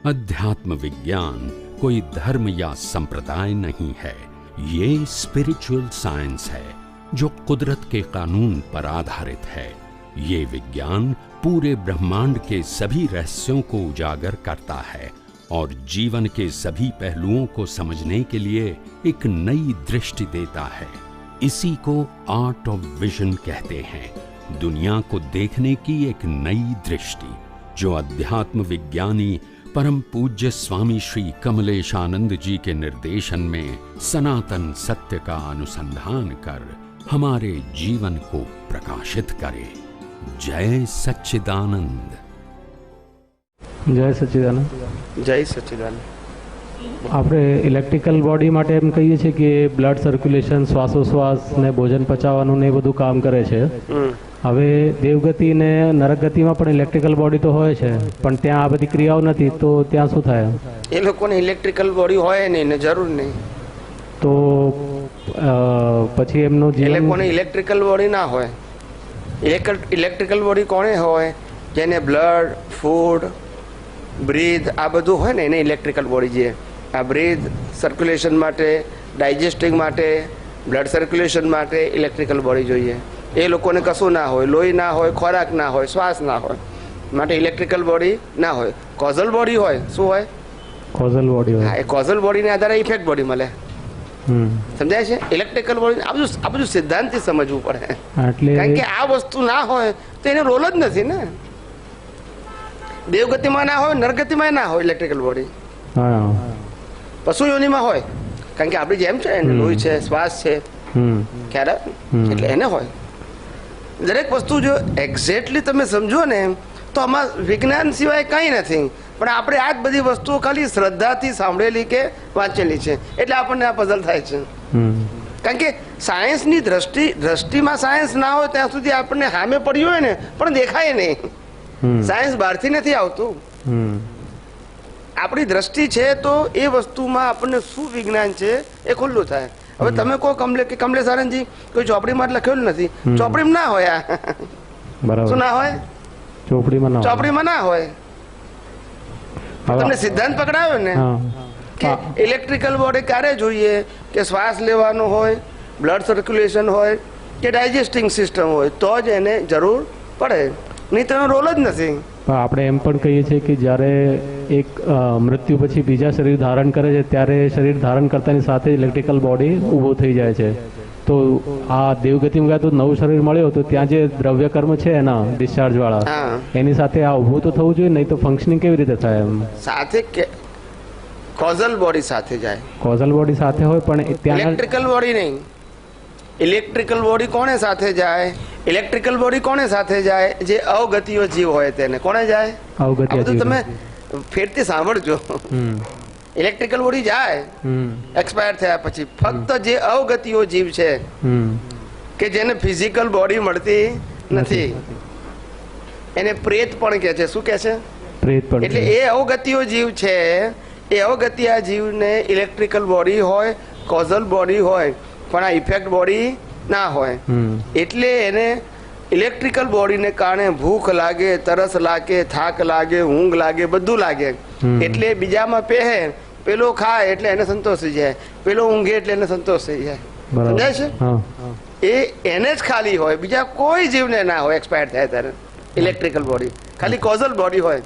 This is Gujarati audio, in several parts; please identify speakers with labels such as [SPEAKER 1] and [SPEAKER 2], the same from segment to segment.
[SPEAKER 1] अध्यात्म विज्ञान कोई धर्म या संप्रदाय नहीं है, ये स्पिरिचुअल साइंस है जो कुदरत के कानून पर आधारित है। ये विज्ञान पूरे ब्रह्मांड के सभी रहस्यों को उजागर करता है और जीवन के सभी पहलुओं को समझने के लिए एक नई दृष्टि देता है। इसी को आर्ट ऑफ विजन कहते हैं, दुनिया को देखने की एक नई दृष्टि, जो अध्यात्म विज्ञानी परम पूज्य स्वामी श्री कमलेशानंद जी के निर्देशन में सनातन सत्य का अनुसंधान कर हमारे जीवन को प्रकाशित करे। जय सच्चिदानंद।
[SPEAKER 2] जय सच्चिदानंद।
[SPEAKER 3] જય સચ્ચિદાનંદ।
[SPEAKER 2] આપણે ઇલેક્ટ્રિકલ બોડી માટે એમ કહીએ છીએ કે બ્લડ સર્ક્યુલેશન, શ્વાસોશ્વાસ ને ભોજન પચાવવાનું ને એ બધું કામ કરે છે। હવે દેવગતિ ને નરકગતિમાં પણ ઇલેક્ટ્રિકલ બોડી તો હોય છે, પણ ત્યાં આ બધી ક્રિયાઓ નથી, તો ત્યાં શું થાય?
[SPEAKER 3] એ લોકોને ઇલેક્ટ્રિકલ બોડી હોય નહીં ને જરૂર નહીં,
[SPEAKER 2] તો પછી એમનું
[SPEAKER 3] એ
[SPEAKER 2] જીવન
[SPEAKER 3] લોકોને ઇલેક્ટ્રિકલ બોડી ના હોય। ઇલેક્ટ્રિકલ બોડી કોને હોય? જેને બ્લડ, ફૂડ, બ્રીથ આ બધું હોય ને એને ઇલેક્ટ્રિકલ બોડી છે। આ બ્રીથ સર્ક્યુલેશન માટે, ડાયજેસ્ટિંગ માટે, બ્લડ સર્ક્યુલેશન માટે ઇલેક્ટ્રિકલ બોડી જોઈએ। એ લોકોને કશું ના હોય, લોહી ના હોય, ખોરાક ના હોય, શ્વાસ ના હોય, માટે ઇલેક્ટ્રિકલ બોડી ના હોય। કોઝલ બોડી હોય, શું હોય?
[SPEAKER 2] કોઝલ બોડી હોય।
[SPEAKER 3] હા, એ કોઝલ બોડીને આધારે ઇફેક્ટ બોડી મળે। સમજાય છે? ઇલેક્ટ્રિકલ બોડી આ બધું સિદ્ધાંતથી સમજવું પડે,
[SPEAKER 2] એટલે
[SPEAKER 3] કારણ કે આ વસ્તુ ના હોય તો એનો રોલ જ નથી ને। દેવગતિમાં ના હોય, નરગતિમાં ના હોય ઇલેક્ટ્રિકલ બોડી, પશુ યોનિમાં હોય, કારણ કે આપણી જેમ છે ને લોહી છે, શ્વાસ છે, ખ્યાલ એટલે એને હોય। દરેક વસ્તુ જો એક્ઝેક્ટલી તમે સમજો ને તો આમાં વિજ્ઞાન સિવાય કંઈ નથી, પણ આપણે આ જ બધી વસ્તુઓ ખાલી શ્રદ્ધાથી સાંભળેલી કે વાંચેલી છે, એટલે આપણને આ પઝલ થાય છે। કારણ કે સાયન્સની દ્રષ્ટિમાં સાયન્સ ના હોય ત્યાં સુધી આપણને સામે પડ્યું હોય ને પણ દેખાય નહીં। સાયન્સ બહારથી નથી આવતું, આપણી દ્રષ્ટિ છે તો એ વસ્તુમાં આપણને શું વિજ્ઞાન છે એ ખુલ્લું થાય। હવે તમે કહો કમલેશ આનંદજી કોઈ ચોપડીમાં લખેલું નથી, ચોપડીમાં ના હોય, આ શું ના હોય? ચોપડીમાં ના હોય। તમને સિદ્ધાંત પકડાયો ને કે ઇલેક્ટ્રિકલ બોડી ક્યારે જોઈએ? કે શ્વાસ લેવાનો હોય, બ્લડ સર્ક્યુલેશન હોય કે ડાયજેસ્ટિંગ સિસ્ટમ હોય તો જ એને જરૂર પડે, નહીં તેનો રોલ જ નથી।
[SPEAKER 2] આપણે એમ પણ કહીએ છીએ કે જ્યારે એક મૃત્યુ પછી બીજા શરીર ધારણ કરે છે ત્યારે શરીર ધારણ કરતાની સાથે ઇલેક્ટ્રિકલ બોડી ઊભો થઈ જાય છે। તો આ દેવગતિમાં ગયા તો નવું શરીર મળ્યું તો ત્યાં જે દ્રવ્ય કર્મ છે એના ડિસ્ચાર્જ વાળા એની સાથે આ ઊભું તો થવું જોઈએ, નહીં તો ફંક્શનિંગ કેવી રીતે થાય? એમ
[SPEAKER 3] સાથે કોઝલ બોડી સાથે જાય,
[SPEAKER 2] કોઝલ બોડી સાથે હોય પણ ત્યાં
[SPEAKER 3] ઇલેક્ટ્રિકલ બોડી નહીં। ઇલેક્ટ્રિકલ બોડી કોને સાથે જાય? ઇલેક્ટ્રિકલ બોડી કોને સાથે જાય? જે અવગતિઓ જીવ હોય તેને કોને જાય?
[SPEAKER 2] અવગતિઓ જીવ।
[SPEAKER 3] તમે ફેરથી સાંભળજો, ઇલેક્ટ્રિકલ બોડી જાય એક્સપાયર થયા પછી, ફક્ત જે અવગતિઓ જીવ છે કે જેને ફિઝિકલ બોડી મળતી નથી એને પ્રેત પણ કહે છે। શું કહે છે?
[SPEAKER 2] પ્રેત પણ।
[SPEAKER 3] એટલે એ અવગતિઓ જીવ છે, એ અવગતિયા જીવને ઇલેક્ટ્રિકલ બોડી હોય, કોઝલ બોડી હોય, પણ આ ઇફેક્ટ બોડી ના હોય। એટલે એને ઇલેક્ટ્રિકલ બોડીને કારણે ભૂખ લાગે, તરસ લાગે, થાક લાગે, ઊંઘ લાગે, બધું લાગે, એટલે બીજામાં પહેરે, પેલો ખાય એટલે એને સંતોષ થઈ જાય, પેલો ઊંઘે એટલે એને સંતોષ થઈ જાય। સમજાય છે? એ એને જ ખાલી હોય, બીજા કોઈ જીવને ના હોય એક્સપાયર થાય ત્યારે ઇલેક્ટ્રિકલ બોડી, ખાલી કોઝલ બોડી હોય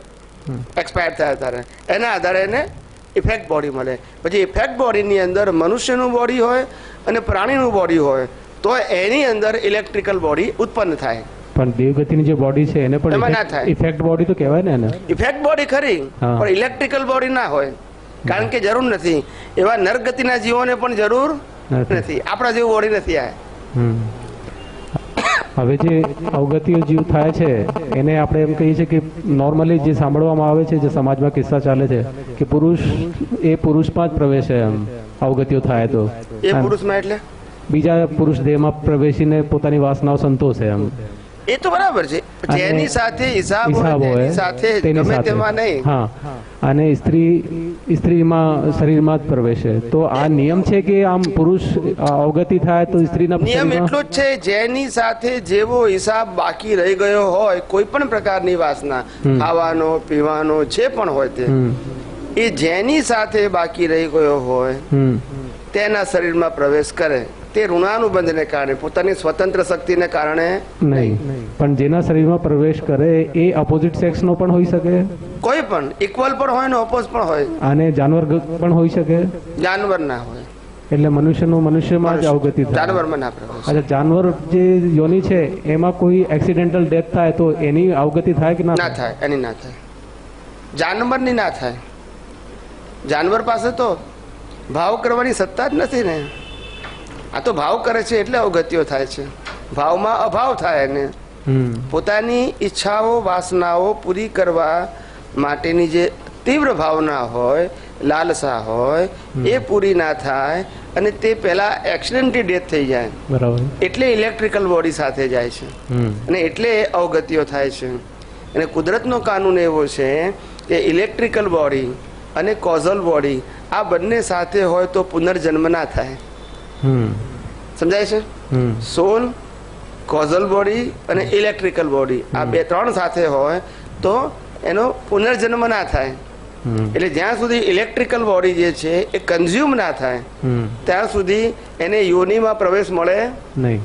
[SPEAKER 3] એક્સપાયર થાય ત્યારે, એના આધારે એને ઇફેક્ટ બોડી મળે। પછી ઇફેક્ટ બોડીની અંદર મનુષ્યનું બોડી હોય અને પ્રાણીનું બોડી હોય તો એની અંદર ઇલેક્ટ્રિકલ બોડી ઉત્પન્ન થાય।
[SPEAKER 2] પણ દેવગતિની જે બોડી છે એને પણ
[SPEAKER 3] ના થાય,
[SPEAKER 2] ઇફેક્ટ બોડી તો કહેવાય ને એને?
[SPEAKER 3] ઇફેક્ટ બોડી ખરી પણ ઇલેક્ટ્રિકલ બોડી ના હોય, કારણ કે જરૂર નથી। એવા નરગતિના જીવોને પણ જરૂર નથી, આપણા જેવું બોડી નથી આ।
[SPEAKER 2] હવે જે અવગતિઓ જીવ થાય છે એને આપણે એમ કહીએ છીએ કે નોર્મલી જે સાંભળવામાં આવે છે, જે સમાજમાં કિસ્સા ચાલે છે કે પુરુષમાં જ પ્રવેશે એમ અવગતિઓ થાય તો
[SPEAKER 3] એ પુરુષમાં એટલે
[SPEAKER 2] બીજા પુરુષ દેહમાં પ્રવેશીને પોતાની વાસનાઓ સંતોષે એમ।
[SPEAKER 3] એ તો બરાબર છે, જેની સાથે હિસાબ હોય તેની સાથે ગમે તેમાં નહીં.
[SPEAKER 2] હા, અને સ્ત્રીમાં શરીરમાં જ પ્રવેશે. તો આ નિયમ છે કે આમ પુરુષ અવગતિ થાય તો સ્ત્રીના
[SPEAKER 3] નિયમ એટલો જ છે, જેની સાથે જેવો હિસાબ બાકી રહી ગયો હોય, કોઈ પણ પ્રકારની વાસના, ખાવાનો પીવાનો જે પણ હોય તે, એ જેની સાથે બાકી રહી ગયો હોય તેના શરીરમાં પ્રવેશ કરે. તે ઋણાનુબંધને કારણે, પોતાની સ્વતંત્ર શક્તિને કારણે
[SPEAKER 2] નહીં. પણ જેના શરીરમાં પ્રવેશ કરે એ અપોઝિટ સેક્સનો પણ હોઈ શકે,
[SPEAKER 3] કોઈ પણ ઇક્વલ પણ હોય ને ઓપોઝ પણ હોય.
[SPEAKER 2] અને જાનવર પણ હોઈ શકે,
[SPEAKER 3] જાનવર ના હોય.
[SPEAKER 2] એટલે મનુષ્યમાં જ અવગતિ થાય,
[SPEAKER 3] જાનવરમાં ના પ્રવેશ.
[SPEAKER 2] અચ્છા, જાનવર જે યોની છે એમાં કોઈ એક્સિડેન્ટલ ડેથ થાય તો એની અવગતિ થાય કે ના
[SPEAKER 3] થાય? એની ના થાય, જાનવરની ના થાય. જાનવર પાસે તો ભાવ કરવાની સત્તા જ નથી ને. આ તો ભાવ કરે છે એટલે અવગતિઓ થાય છે. ભાવમાં અભાવ થાય એને. પોતાની ઈચ્છાઓ વાસનાઓ પૂરી કરવા માટેની જે તીવ્ર ભાવના હોય, લાલસા હોય, એ પૂરી ના થાય અને તે પહેલા એક્સિડન્ટલી ડેથ થઈ જાય.
[SPEAKER 2] બરાબર.
[SPEAKER 3] એટલે ઇલેક્ટ્રિકલ બોડી સાથે જાય છે અને એટલે અવગતિઓ થાય છે. અને કુદરતનો કાનૂન એવો છે કે ઇલેક્ટ્રિકલ બોડી અને કોઝલ બોડી આ બંને સાથે હોય તો પુનર્જન્મ ના થાય. સમજાય છે? સોલ, કોઝલ બોડી અને ઇલેક્ટ્રિકલ બોડી આ ત્રણ સાથે હોય તો એનો પુનર્જન્મ ના થાય. એટલે જ્યાં સુધી ઇલેક્ટ્રિકલ બોડી જે છે એ કન્ઝ્યુમ ના થાય ત્યાં સુધી એને યોનિમાં પ્રવેશ મળે નહીં.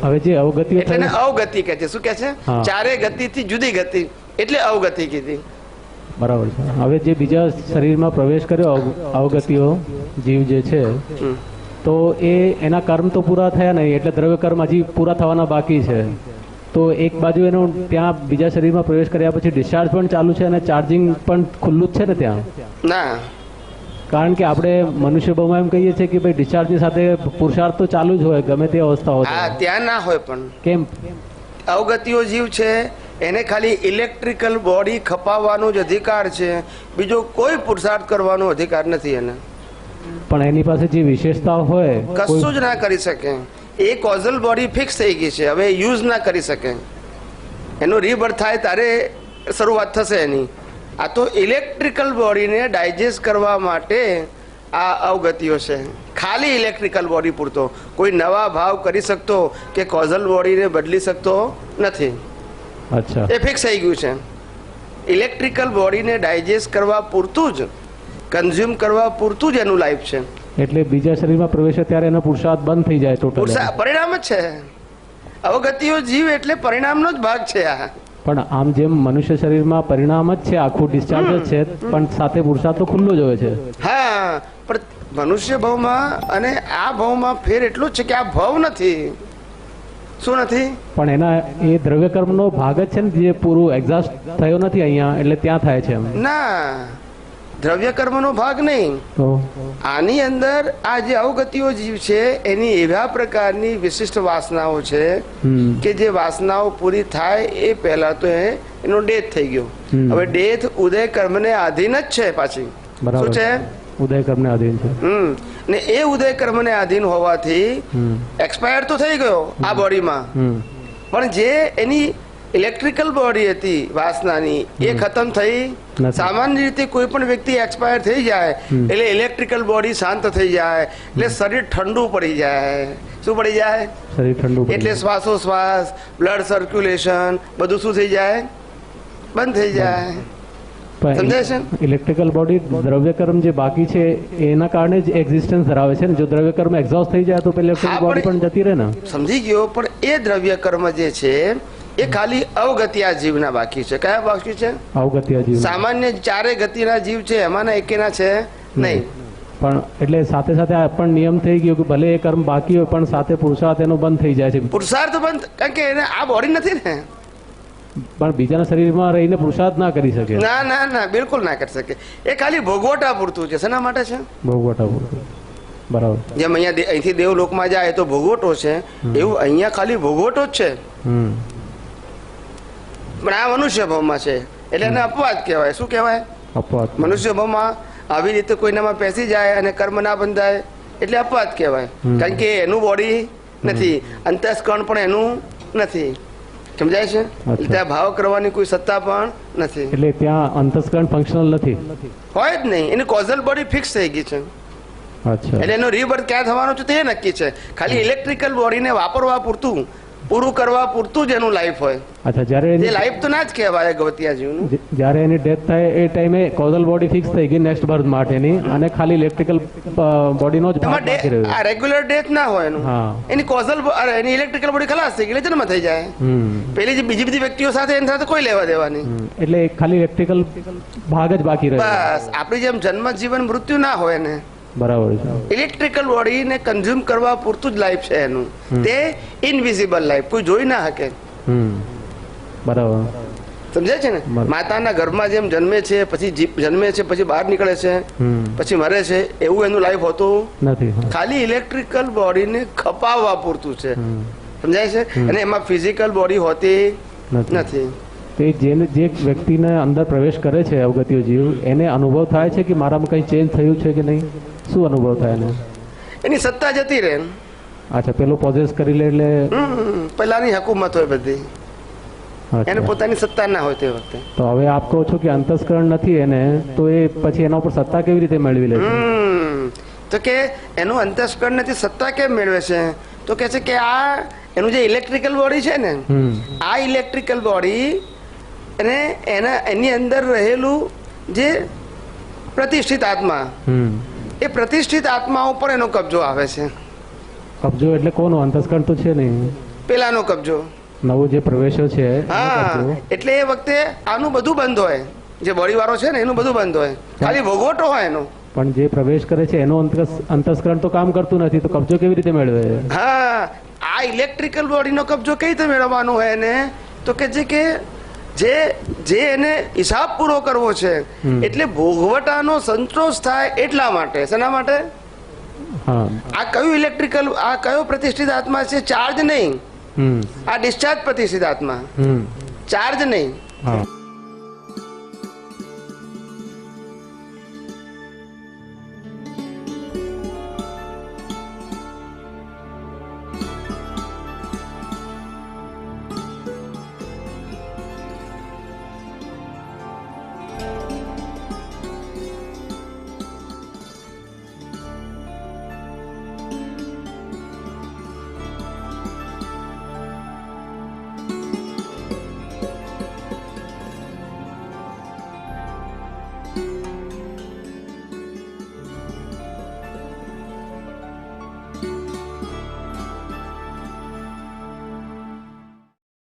[SPEAKER 2] હવે જે અવગતિ
[SPEAKER 3] એટલે અવગતિ કહે છે. શું કહે છે? ચારે ગતિથી જુદી ગતિ એટલે અવગતિ કીધી.
[SPEAKER 2] બરાબર છે. હવે જે બીજા શરીરમાં પ્રવેશ કર્યો અવગતિઓ જીવ જે છે, તો એના કર્મ તો પૂરા થયા નહીં, એટલે દ્રવ્ય કર્મ હજી પૂરા થવાના બાકી છે. તો એક બાજુ એનો ત્યાં બીજા શરીરમાં પ્રવેશ કર્યા પછી ડિસ્ચાર્જ પણ ચાલુ છે અને ચાર્જિંગ પણ ખુલ્લું જ છે ને ત્યાં?
[SPEAKER 3] ના,
[SPEAKER 2] કારણ કે આપણે મનુષ્ય ભાવમાં એમ કહીએ છીએ કે ભાઈ ડિસ્ચાર્જની સાથે પુરુષાર્થ તો ચાલુ જ હોય ગમે તે અવસ્થા હોય.
[SPEAKER 3] ત્યાં ના હોય. પણ
[SPEAKER 2] કેમ?
[SPEAKER 3] અવગતિઓ જીવ છે એને ખાલી ઇલેક્ટ્રિકલ બોડી ખપાવવાનો જ અધિકાર છે, બીજો કોઈ પુરુષાર્થ કરવાનો અધિકાર નથી એને.
[SPEAKER 2] પણ એની પાસે જે વિશેષતા હોય
[SPEAKER 3] કશું જ ના કરી શકે. એ કોઝલ બોડી ફિક્સ થઈ ગઈ છે, હવે યુઝ ના કરી શકે. એનો રીબર્થ થાય ત્યારે શરૂઆત થશે એની. આ તો ઇલેક્ટ્રિકલ બોડીને ડાયજેસ્ટ કરવા માટે આ અવગતિઓ છે. ખાલી ઇલેક્ટ્રિકલ બોડી પૂરતો કોઈ નવા ભાવ કરી શકતો કે કોઝલ બોડીને બદલી શકતો નથી.
[SPEAKER 2] અચ્છા,
[SPEAKER 3] એ ફિક્સ થઈ ગયું છે. ઇલેક્ટ્રિકલ બોડીને ડાયજેસ્ટ કરવા પૂરતું જ, કન્ઝ્યુમ કરવા પૂરતું જ એનું લાઈફ છે.
[SPEAKER 2] એટલે બીજા શરીરમાં પ્રવેશે ત્યારે એનો પુરુષાર્થ બંધ થઈ જાય ટોટલ.
[SPEAKER 3] પરિણામ જ છે. અવગતિઓ જીવ એટલે પરિણામનો જ ભાગ છે આ.
[SPEAKER 2] પણ આમ જેમ મનુષ્ય શરીરમાં પરિણામ જ છે, આખું ડિસ્ચાર્જ જ છે, પણ સાથે પુરુષાર્થ તો ખુલ્લો જ હોય છે.
[SPEAKER 3] હા, પણ મનુષ્ય ભાવમાં અને આ ભાવમાં ફેર એટલું જ છે કે આ ભાવ નથી. શું નથી?
[SPEAKER 2] પણ એના એ દ્રવ્ય કર્મનો ભાગ જ છે ને, જે પૂરું એક્ઝાસ્ટ થયો નથી અહીંયા, એટલે ત્યાં થાય છે.
[SPEAKER 3] ના, દ્રવ્ય કર્મનો ભાગ નહીં. આની અંદર આ જે અવગતિઓ જીવ છે એની એવા પ્રકારની વિશિષ્ટ વાસનાઓ છે કે જે વાસનાઓ પૂરી થાય એ પહેલા તો એનો ડેથ થઈ ગયો. હવે ડેથ ઉદય કર્મને આધીન જ છે પાછી. શું છે?
[SPEAKER 2] ઉદય કર્મને આધીન છે.
[SPEAKER 3] ને એ ઉદય કર્મને આધીન હોવાથી એક્સપાયર તો થઈ ગયો આ બોડીમાં, પણ જે એની ઇલેક્ટ્રિકલ બોડી હતી વાસનાની એ ખતમ થઈ. સામાન્ય રીતે કોઈ પણ વ્યક્તિ એક્સપાયર થઈ જાય એટલે ઇલેક્ટ્રિકલ બોડી શાંત થઈ જાય, એટલે શરીર ઠંડુ પડી જાય. શું પડી જાય?
[SPEAKER 2] શરીર ઠંડુ.
[SPEAKER 3] એટલે શ્વાસોશ્વાસ, બ્લડ સર્ક્યુલેશન બધું શું થઈ જાય? બંધ થઈ જાય. સમજાય છે?
[SPEAKER 2] ઇલેક્ટ્રિકલ બોડી દ્રવ્ય કર્મ જે બાકી છે એના કારણે જ એક્ઝિસ્ટન્સ ધરાવે છે ને. જો દ્રવ્ય કર્મ એક્ઝોસ્ટ થઈ જાય તો ઇલેક્ટ્રિકલ બોડી પણ જતી રહે ને.
[SPEAKER 3] સમજી ગયો. પણ એ દ્રવ્ય કર્મ જે છે એ ખાલી અવગતિયા જીવના બાકી છે. કયા બાકી છે?
[SPEAKER 2] અવગતિયા જીવ.
[SPEAKER 3] સામાન્ય ચારે ગતિના જીવ છે એમાંના એકેના છે નહીં.
[SPEAKER 2] પણ એટલે સાથે સાથે આ પણ નિયમ થઈ ગયો કે ભલે એ કર્મ બાકી હોય પણ સાથે પુરુષાર્થ એનો બંધ થઈ જાય છે.
[SPEAKER 3] પુરુષાર્થ બંધ, કારણ કે એને આ બોડી નથી ને.
[SPEAKER 2] પણ બીજાના શરીરમાં રહીને પુરુષાર્થ ના કરી શકે.
[SPEAKER 3] ના ના ના, બિલકુલ ના કરી શકે. એ ખાલી ભોગવટા પૂરતું છે. શેના માટે છે?
[SPEAKER 2] ભોગવટા પૂરતું. બરાબર. જેમ
[SPEAKER 3] અહીંયા અહીંથી દેવલોકમાં જાય તો ભોગવટો છે, એવું અહીંયા ખાલી ભોગવટો જ છે. પણ આ મનુષ્ય ભાવમાં છે એટલે એને અપવાદ કહેવાય. શું કહેવાય?
[SPEAKER 2] અપવાદ.
[SPEAKER 3] મનુષ્ય ભાવમાં આવી રીતે કોઈનામાં પેસી જાય અને કર્મ ના બંધાય એટલે અપવાદ કહેવાય. કારણ કે એનું બોડી નથી, અંતસ્કરણ પણ એનું નથી. સમજાય છે? ત્યાં ભાવ કરવાની કોઈ સત્તા પણ નથી,
[SPEAKER 2] એટલે ત્યાં અંતસ્કરણ ફંક્શનલ નથી,
[SPEAKER 3] હોય જ નહીં. એની કોઝલ બોડી ફિક્સ થઈ ગઈ છે.
[SPEAKER 2] અચ્છા,
[SPEAKER 3] એટલે એનો રીબર્થ ક્યાં થવાનો છે તે નક્કી છે. ખાલી ઇલેક્ટ્રિકલ બોડીને વાપરવા પૂરતું, પૂરું કરવા પૂરતું જ એનું લાઈફ હોય.
[SPEAKER 2] અચ્છા, જ્યારે
[SPEAKER 3] એ લાઈફ તો ના જ કહેવાય ગવતિયા જીવનું.
[SPEAKER 2] જ્યારે એની ડેથ થાય એ ટાઈમે કોઝલ બોડી ફિક્સ થઈ ગઈ નેક્સ્ટ બર્થ માટેની, અને ખાલી ઇલેક્ટ્રિકલ બોડીનો જ ભાગ બાકી રહ્યો.
[SPEAKER 3] આ રેગ્યુલર ડેથ ના હોય એનું.
[SPEAKER 2] હા,
[SPEAKER 3] એની કોઝલ એની ઇલેક્ટ્રિકલ બોડી ખલાસ થઈ ગઈ એટલે જન્મ થઈ જાય. પેલી જે બીજી બધી વ્યક્તિઓ સાથે એની સાથે કોઈ લેવા દેવાની,
[SPEAKER 2] એટલે ખાલી ઇલેક્ટ્રિકલ ભાગ જ બાકી રહ્યો.
[SPEAKER 3] બસ આપણી જેમ જન્મ જીવન મૃત્યુ ના હોય ને,
[SPEAKER 2] બરાબર છે.
[SPEAKER 3] ઇલેક્ટ્રિકલ બોડીને કન્ઝ્યુમ કરવા પૂરતું જ લાઈફ છે એનું. તે ઇનવિઝિબલ લાઈફ, કોઈ જોઈ ના શકે.
[SPEAKER 2] બરાબર,
[SPEAKER 3] સમજાય છે ને? માતાના ગર્ભમાં જેમ જન્મે છે, પછી જન્મે છે, પછી બહાર નીકળે છે, પછી મરે છે, એવું એનું લાઈફ હોતું
[SPEAKER 2] નથી.
[SPEAKER 3] ખાલી ઇલેક્ટ્રિકલ બોડીને ખપાવવા પૂરતું છે. સમજાય છે? અને એમાં ફિઝિકલ બોડી હોતી નથી.
[SPEAKER 2] તે જે વ્યક્તિને અંદર પ્રવેશ કરે છે અવગત્યો જીવ, એને અનુભવ થાય છે કે મારામાં કંઈ ચેન્જ થયું છે કે નહીં? શું અનુભવ થાય એને?
[SPEAKER 3] એની સત્તા જતી રહે.
[SPEAKER 2] અચ્છા, પેલું પોઝેસ કરી લે એટલે
[SPEAKER 3] પહેલાની હકુમત હોય બધી, એને પોતાની સત્તા ના હોય તે વખતે.
[SPEAKER 2] તો હવે આપ કહો છો કે અંતસ્કરણ નથી એને, તો એ પછી એના ઉપર સત્તા કેવી રીતે મેળવી લે છે?
[SPEAKER 3] તો કે એનું અંતસ્કરણ નથી, સત્તા કેમ મેળવે છે? તો કે છે કે આ એનું જે ઇલેક્ટ્રિકલ બોડી છે ને, આ ઇલેક્ટ્રિકલ બોડી અને એની અંદર રહેલું જે પ્રતિષ્ઠિત આત્મા, એ પ્રતિષ્ઠિત આત્મા ઉપર એનો કબજો આવે છે.
[SPEAKER 2] કબજો એટલે કોનો? અંતસ્કરણ તો છે નહીં,
[SPEAKER 3] પેલાનો કબજો,
[SPEAKER 2] નવો જે પ્રવેશો છે.
[SPEAKER 3] હા, એટલે એ વખતે આનું બધું બંધ હોય, જે બોડી વાળો છે ને એનું બધું બંધ હોય, ખાલી ભોગવટો હોય એનો.
[SPEAKER 2] પણ જે પ્રવેશ કરે છે એનો અંતસ્કરણ તો કામ કરતું નથી, તો કબજો કેવી રીતે મેળવે?
[SPEAKER 3] હા, આ ઇલેક્ટ્રિકલ બોડીનો કબજો કઈ રીતે મેળવવાનો હોય એને? તો કે જે એને હિસાબ પૂરો કરવો છે, એટલે ભોગવટાનો સંતોષ થાય એટલા માટે. શેના માટે? આ કયું ઇલેક્ટ્રિકલ, આ કયો પ્રતિષ્ઠિત આત્મા છે? ચાર્જ નહીં, આ ડિસ્ચાર્જ પ્રતિષ્ઠિત આત્મા, ચાર્જ નહીં.